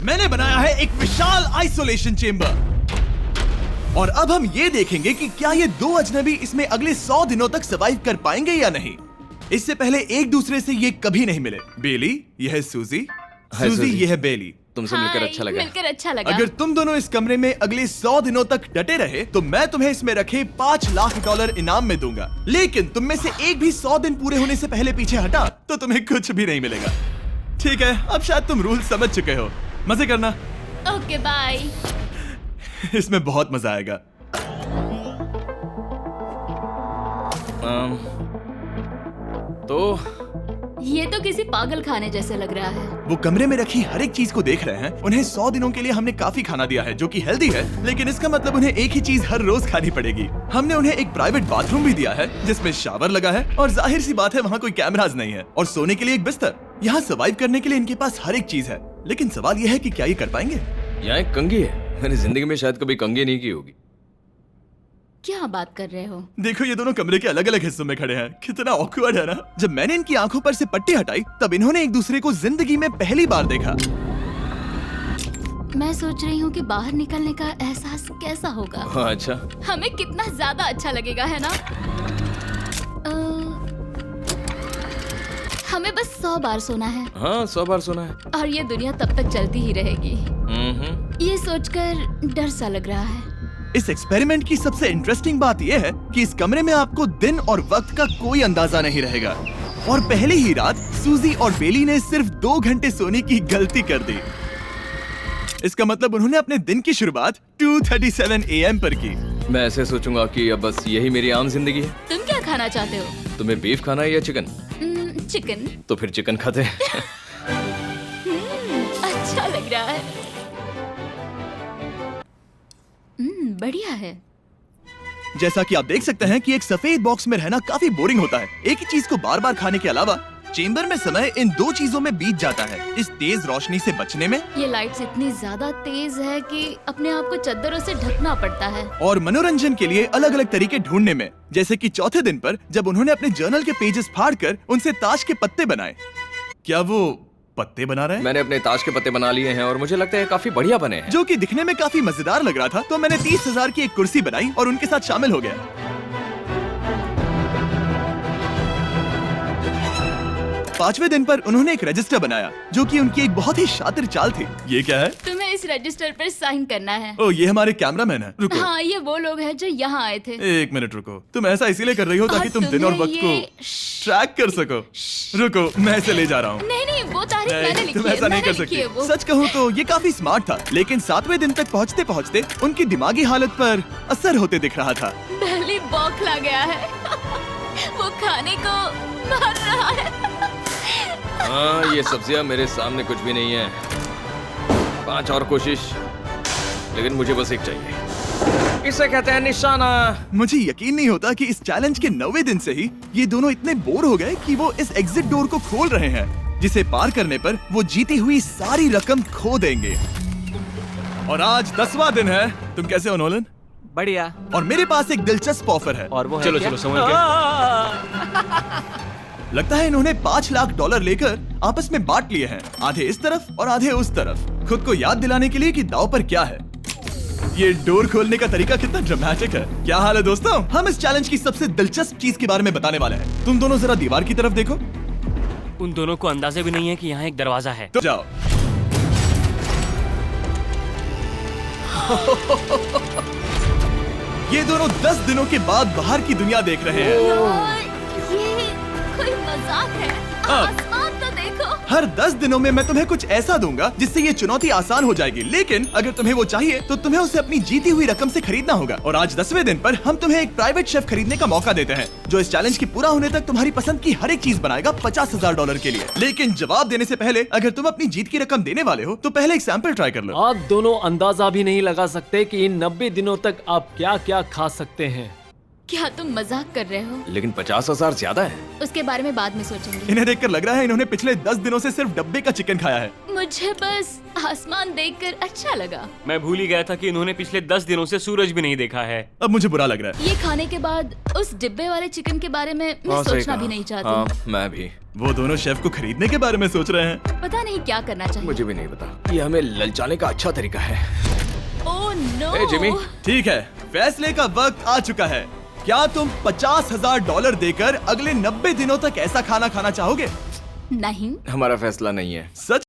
मैंने बनाया है एक विशाल आइसोलेशन चेंबर और अब हम ये देखेंगे कि क्या ये दो अजनबी इसमें अगले 100 दिनों तक सर्वाइव कर पाएंगे या नहीं। इससे पहले एक दूसरे से ये कभी नहीं मिले। बेली, यह है सूजी, सूजी ये है बेली। तुमसे मिलकर अच्छा लगा। मिलकर अच्छा लगा। अगर तुम दोनों इस कमरे में अगले 100 दिनों तक डटे रहे तो मैं तुम्हें इसमें रखे $5 लाख इनाम में दूंगा। लेकिन तुम में से एक भी 100 दिन पूरे होने से पहले पीछे हटा तो तुम्हें कुछ भी नहीं मिलेगा। ठीक है, अब शायद तुम रूल समझ चुके हो। मजे करना। Okay bye. इसमें बहुत मजा आएगा। तो ये तो किसी पागल खाने जैसे लग रहा है। वो कमरे में रखी हर एक चीज को देख रहे हैं। उन्हें 100 दिनों के लिए हमने काफी खाना दिया है जो कि हेल्दी है, लेकिन इसका मतलब उन्हें एक ही चीज हर रोज खानी पड़ेगी। हमने उन्हें एक प्राइवेट बाथरूम भी दिया है जिसमें शावर लगा है और जाहिर सी बात है वहाँ कोई कैमराज नहीं है, और सोने के लिए एक बिस्तर। यहाँ सर्वाइव करने के लिए इनके पास हर एक चीज है, लेकिन सवाल यह है कि क्या ये कर पाएंगे। यहाँ एक कंघी है। मैंने जिंदगी में शायद कभी कंघी नहीं की होगी। क्या बात कर रहे हो? देखो ये दोनों कमरे के अलग अलग हिस्सों में खड़े हैं। कितना ऑकवर्ड है ना। जब मैंने इनकी आंखों पर से पट्टी हटाई तब इन्होंने एक दूसरे को जिंदगी में पहली बार देखा। मैं सोच रही हूँ कि बाहर निकलने का एहसास कैसा होगा। हाँ, अच्छा। हमें कितना ज्यादा अच्छा लगेगा, है ना? हमें बस 100 बार सोना है। हाँ, 100 बार सोना है। और ये दुनिया तब तक चलती ही रहेगी। ये सोचकर डर सा लग रहा है। इस एक्सपेरिमेंट की सबसे इंटरेस्टिंग बात यह है कि इस कमरे में आपको दिन और वक्त का कोई अंदाजा नहीं रहेगा। और पहले ही रात सूजी और बेली ने सिर्फ 2 घंटे सोने की गलती कर दी। इसका मतलब उन्होंने अपने दिन की शुरुआत 2:37 AM पर की। मैं ऐसे सोचूंगा कि अब बस यही मेरी आम जिंदगी है। तुम क्या खाना चाहते हो? तुम्हें बीफ खाना है या चिकन? चिकन। तो फिर चिकन खाते हैं। अच्छा लग रहा है। बढ़िया है। जैसा कि आप देख सकते हैं कि एक सफेद बॉक्स में रहना काफी बोरिंग होता है। एक ही चीज को बार बार खाने के अलावा चेंबर में समय इन 2 चीजों में बीत जाता है, इस तेज रोशनी से बचने में। ये लाइट्स इतनी ज्यादा तेज है कि अपने आप को चद्दरों से ढकना पड़ता है। और मनोरंजन के लिए अलग अलग तरीके ढूंढने में, जैसे कि चौथे दिन पर जब उन्होंने अपने जर्नल के पेजेस फाड़कर उनसे ताश के पत्ते बनाए। क्या वो पत्ते बना रहे हैं? मैंने अपने ताश के पत्ते बना लिए हैं और मुझे लगता है काफी बढ़िया बने हैं। जो कि दिखने में काफी मजेदार लग रहा था, तो मैंने 30,000 की एक कुर्सी बनाई और उनके साथ शामिल हो गया। 5वें दिन पर उन्होंने एक रजिस्टर बनाया जो कि उनकी एक बहुत ही शातिर चाल थी। ये क्या है? तुम्हें इस रजिस्टर पर साइन करना है। ओ, ये हमारे कैमरामैन है। रुको। हाँ, ये वो लोग हैं जो यहाँ आए थे। 1 मिनट रुको। तुम ऐसा इसीलिए कर रही हो ताकि और तुम दिन और तुम्हें वक्त को ये ट्रैक कर सको। रुको, मैं इसे ले जा रहा हूँ। नहीं नहीं, वो तारीख मैंने लिखी तुम है। ऐसा नहीं कर मैंने लिखी है सकती। वो। सच कहूँ तो ये काफी स्मार्ट था, लेकिन 7वें दिन तक पहुँचते पहुँचते उनकी दिमागी हालत पर असर होते दिख रहा था। पहली बौखला गया है। वो खाने को मार रहा है। हाँ, ये सब्जियां मेरे सामने कुछ भी नहीं है। 5 और कोशिश, लेकिन मुझे बस एक चाहिए। इसे कहते हैं निशाना। मुझे यकीन नहीं होता कि इस चैलेंज के 9वें दिन से ही ये दोनों इतने बोर हो गए कि वो इस एग्जिट डोर को खोल रहे हैं, जिसे पार करने पर वो जीती हुई सारी रकम खो देंगे। और आज 10वां दिन है। तुम कैसे हो नोलन? बढ़िया। और मेरे पास एक दिलचस्प ऑफर है। और वो है चलो क्या? चलो, समझ गए। लगता है इन्होंने $5 लाख लेकर आपस में बांट लिए हैं, आधे इस तरफ और आधे उस तरफ, खुद को याद दिलाने के लिए कि दांव पर क्या है। ये डोर खोलने का तरीका कितना ड्रामेटिक है। क्या हाल है दोस्तों? हम इस चैलेंज की सबसे दिलचस्प चीज के बारे में बताने वाले हैं। तुम दोनों जरा दीवार की तरफ देखो। उन दोनों को अंदाजा भी नहीं है कि यहाँ एक दरवाजा है। तो जाओ। ये दोनों 10 दिनों के बाद बाहर की दुनिया देख रहे हैं। यार, ये कोई मजाक है। आसमान तो देखो। हर 10 दिनों में मैं तुम्हें कुछ ऐसा दूंगा जिससे ये चुनौती आसान हो जाएगी, लेकिन अगर तुम्हें वो चाहिए तो तुम्हें उसे अपनी जीती हुई रकम से खरीदना होगा। और आज 10वें दिन पर हम तुम्हें एक प्राइवेट शेफ खरीदने का मौका देते हैं जो इस चैलेंज के पूरा होने तक तुम्हारी पसंद की हर एक चीज बनाएगा $50,000 के लिए। लेकिन जवाब देने से पहले अगर तुम अपनी जीत की रकम देने वाले हो तो पहले एक सैंपल ट्राई कर लो। आप दोनों अंदाजा भी नहीं लगा सकते कि इन 90 दिनों तक आप क्या क्या खा सकते हैं। क्या तुम मजाक कर रहे हो? लेकिन 50,000 ज्यादा है। उसके बारे में बाद में सोचेंगे। इन्हें देखकर लग रहा है इन्होंने पिछले 10 दिनों से सिर्फ डब्बे का चिकन खाया है। मुझे बस आसमान देखकर अच्छा लगा। मैं भूल ही गया था कि इन्होंने पिछले 10 दिनों से सूरज भी नहीं देखा है। अब मुझे बुरा लग रहा है। ये खाने के बाद उस डिब्बे वाले चिकन के बारे में मैं हाँ, सही सोचना कहा। भी नहीं चाहती। हाँ, मैं भी। वो दोनों शेफ को खरीदने के बारे में सोच रहे हैं। पता नहीं क्या करना चाहिए। मुझे भी नहीं पता। ये हमें ललचाने का अच्छा तरीका है। Oh no. ए, जिमी। ठीक है, फैसले का वक्त आ चुका है। क्या तुम $50,000 देकर अगले 90 दिनों तक ऐसा खाना खाना चाहोगे? नहीं। हमारा फैसला नहीं है। सच